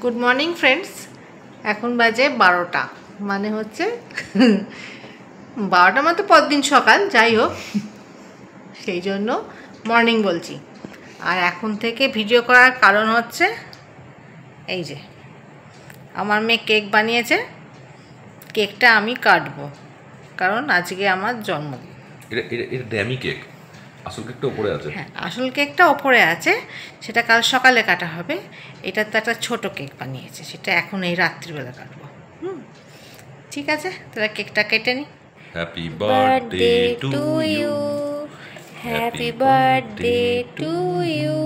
Good morning friends. এখন বাজে 12টা, মানে হচ্ছে 12টা মানে তো পরদিন সকাল, যাই হোক সেই জন্য মর্নিং বলছি। আর এখন থেকে ভিডিও করার কারণ হচ্ছে এই যে আমার মেয়ে কেক বানিয়েছে, কেকটা আমি কাটবো কারণ আজকে আমার জন্মদিন। এটা ড্যামি কেক, আসল কেকটা উপরে আছে। হ্যাঁ, আসল কেকটা ওপরে আছে, সেটা কাল সকালে কাটা হবে। এটা তো একটা ছোটো কেক বানিয়েছে, সেটা এখন এই রাত্রিবেলা কাটবো। ঠিক আছে, তাহলে কেকটা কেটে নিই। Happy birthday to you, happy birthday to you,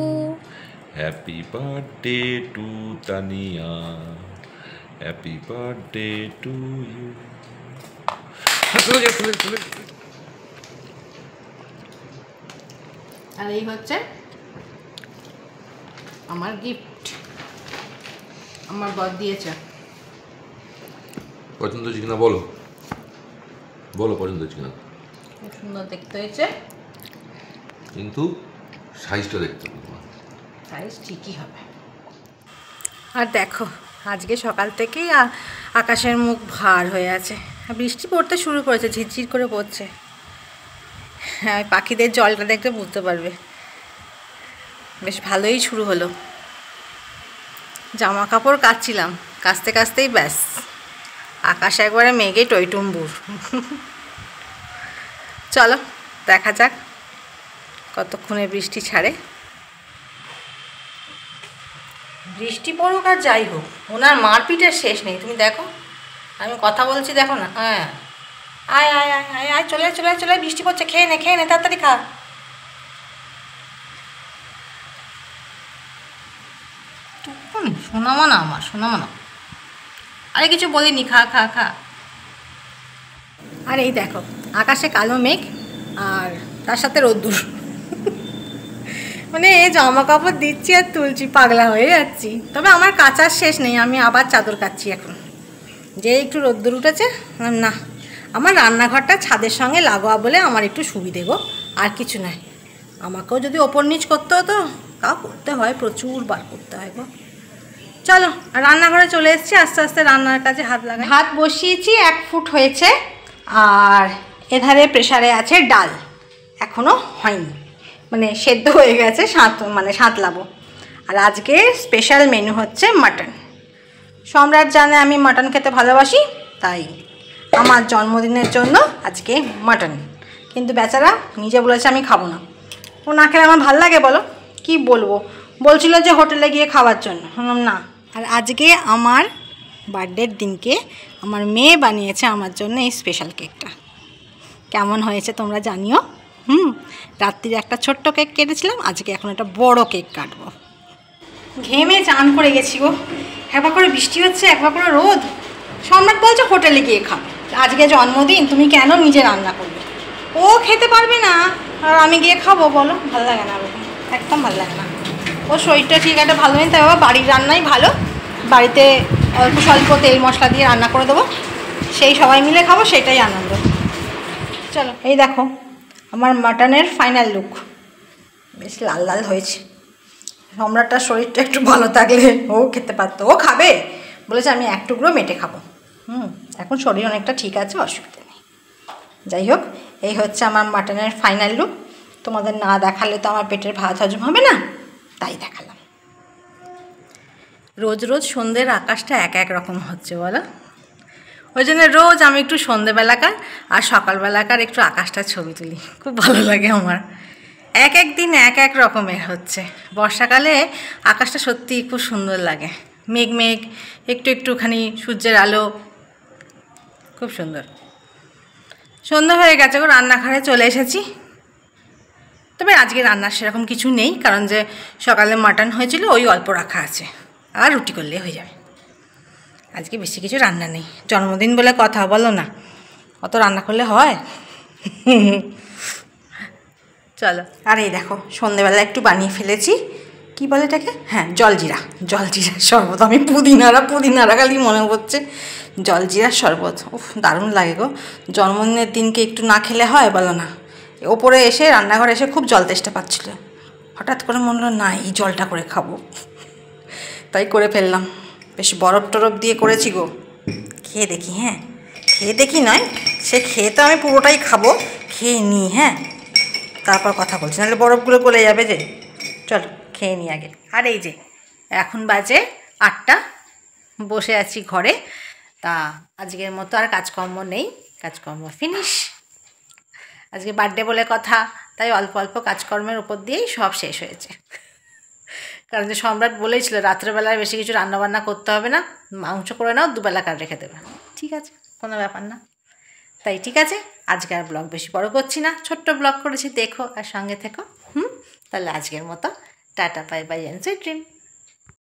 happy birthday to Tania, happy birthday to you. আর এই হচ্ছে আমার গিফট, আমার বর দিয়েছে। পছন্দ হচ্ছে কিনা বলো, বলো পছন্দ হচ্ছে কিনা। খুব সুন্দর দেখতে হয়েছে, কিন্তু সাইজটা দেখতে হবে, সাইজ ঠিকই হবে। আর দেখো আজকে সকাল থেকেই আকাশের মুখ ভার হয়ে আছে, বৃষ্টি পড়তে শুরু করেছে, ঝিরঝির করে পড়ছে। হ্যাঁ, পাখিদের জলটা দেখতে বুঝতে পারবে, বেশ ভালোই শুরু হলো। জামা কাপড় কাচছিলাম, কাচতে কাচতেই ব্যাস আকাশ একবারে মেঘে টইটুম্বুর। চলো দেখা যাক কতক্ষণে বৃষ্টি ছাড়ে। বৃষ্টি পড়ুক আর যাই হোক, ওনার মারপিটের শেষ নেই। তুমি দেখো আমি কথা বলছি, দেখো না। হ্যাঁ, আয় আয় আয় আয় আয়, চলে চলে চলে, বৃষ্টি পড়ছে, খেয়ে নে তাড়াতাড়ি খা। শোনাবো না, আমার শোনাবো না, আরে কিছু বলিনি, খা খা খা। আর এই দেখো আকাশে কালো মেঘ আর তার সাথে রোদ্দুর। মানে জামা কাপড় দিচ্ছি আর তুলছি, পাগলা হয়ে যাচ্ছি। তবে আমার কাচার শেষ নেই, আমি আবার চাদর কাচ্ছি এখন, যে একটু রোদ্দুর উঠেছে। না, আমার রান্নাঘরটা ছাদের সঙ্গে লাগোয়া বলে আমার একটু সুবিধে গো, আর কিছু নয়। আমাকেও যদি ওপর নিচ করতে হতো, তাও করতে হয়, প্রচুর বার করতে হয় গো। চলো রান্নাঘরে চলে এসেছি, আস্তে আস্তে রান্নার কাজে হাত লাগাই। ভাত বসিয়েছি, 1 ফুট হয়েছে, আর এধারে প্রেসারে আছে ডাল, এখনও হয়নি, মানে সেদ্ধ হয়ে গেছে, সাঁতলাবো। আর আজকে স্পেশাল মেনু হচ্ছে মাটন। সম্রাট জানে আমি মাটন খেতে ভালোবাসি, তাই আমার জন্মদিনের জন্য আজকে মাটন। কিন্তু বেচারা নিজে বলেছে আমি খাবো না। ও না খেলে আমার ভাল লাগে বলো, কি বলবো। বলছিল যে হোটেলে গিয়ে খাওয়ার জন্য, না। আর আজকে আমার বার্থডের দিনকে আমার মেয়ে বানিয়েছে আমার জন্য এই স্পেশাল কেকটা। কেমন হয়েছে তোমরা জানিও। রাত্রিরে একটা ছোট্ট কেক কেটেছিলাম, আজকে এখন একটা বড় কেক কাটবো। ঘেমে চান করে গেছি গো, একবার করে বৃষ্টি হচ্ছে, একবার করে রোদ। সম্রাট বলছে হোটেলে গিয়ে খাও, আজকে জন্মদিন, তুমি কেন নিজে রান্না করবে? ও খেতে পারবে না আর আমি গিয়ে খাবো? বলো, ভালো লাগে না, ওরকম একদম ভালো লাগে না। ও শরীরটা ঠিক একটা ভালো নেই, তাই বাবা বাড়ির রান্নাই ভালো। বাড়িতে অল্প স্বল্প তেল মশলা দিয়ে রান্না করে দেবো, সেই সবাই মিলে খাবো, সেটাই আনন্দ। চলো এই দেখো আমার মাটনের ফাইনাল লুক, বেশ লাল লাল হয়েছে। সম্রাটটার শরীরটা একটু ভালো থাকলে ও খেতে পারতো, ও খাবে বলেছে, আমি 1 টুকরো মেটে খাবো। এখন শরীর অনেকটা ঠিক আছে, অসুবিধা নেই। যাই হোক, এই হচ্ছে আমার মাটনের ফাইনাল লুক। তোমাদের না দেখালে তো আমার পেটের ভাত হজম হবে না, তাই দেখালাম। রোজ রোজ সন্ধ্যের আকাশটা এক রকম হচ্ছে বলো, ওই জন্য রোজ আমি একটু সন্ধ্যেবেলাকার আর সকালবেলাকার একটু আকাশটা ছবি তুলি, খুব ভালো লাগে আমার। এক দিন এক রকমের হচ্ছে। বর্ষাকালে আকাশটা সত্যিই খুব সুন্দর লাগে, মেঘ মেঘ, একটুখানি সূর্যের আলো, খুব সুন্দর। সন্ধ্যা হয়ে গেছে গো, রান্নাঘরে চলে এসেছি। তবে আজকে রান্নার সেরকম কিছু নেই, কারণ যে সকালে মাটন হয়েছিল ওই অল্প রাখা আছে, আর রুটি করলে হয়ে যাবে। আজকে বেশি কিছু রান্না নেই, জন্মদিন বলে কথা, বলো না, অত রান্না করলে হয়? চলো। আর এই দেখো সন্ধ্যেবেলা একটু বানিয়ে ফেলেছি, কি বলে এটাকে, হ্যাঁ জলজিরা শরবত। আমি পুদিনারা খালি মনে হচ্ছে, জলজিরার শরবত, উফ দারুণ লাগে গো। জন্মদিনের দিনকে একটু না খেলে হয় বলো না। ওপরে এসে রান্নাঘরে এসে খুব জল তেষ্টা পাচ্ছিল, হঠাৎ করে মনে হলো না এই জলটা করে খাবো, তাই করে ফেললাম। বেশ বরফ টরফ দিয়ে করেছি গো। খেয়ে দেখি, হ্যাঁ খেয়ে দেখি নয়, সে খেয়ে তো আমি পুরোটাই খাবো, খেয়ে নিই হ্যাঁ, তারপর কথা বলছি, নাহলে বরফগুলো গলে যাবে যে। চলো খেয়ে নিই আগে। আর এই যে এখন বাজে 8টা, বসে আছি ঘরে। তা আজকের মতো আর কাজকর্ম নেই, কাজকর্ম ফিনিশ। আজকে বার্থডে বলে কথা, তাই অল্প অল্প কাজকর্মের উপর দিয়েই সব শেষ হয়েছে। কারণ যে সম্রাট বলেইছিল রাত্রেবেলায় বেশি কিছু রান্নাবান্না করতে হবে না, মাংস করে নাও, দুবেলাকার রেখে দেবে। ঠিক আছে, কোনো ব্যাপার না। তাই ঠিক আছে, আজকে আর ব্লগ বেশি বড় করছি না, ছোট্ট ব্লগ করেছি, দেখো আর সঙ্গে থেকো। তাহলে আজকের মতো tata, bye bye, and sweet dream.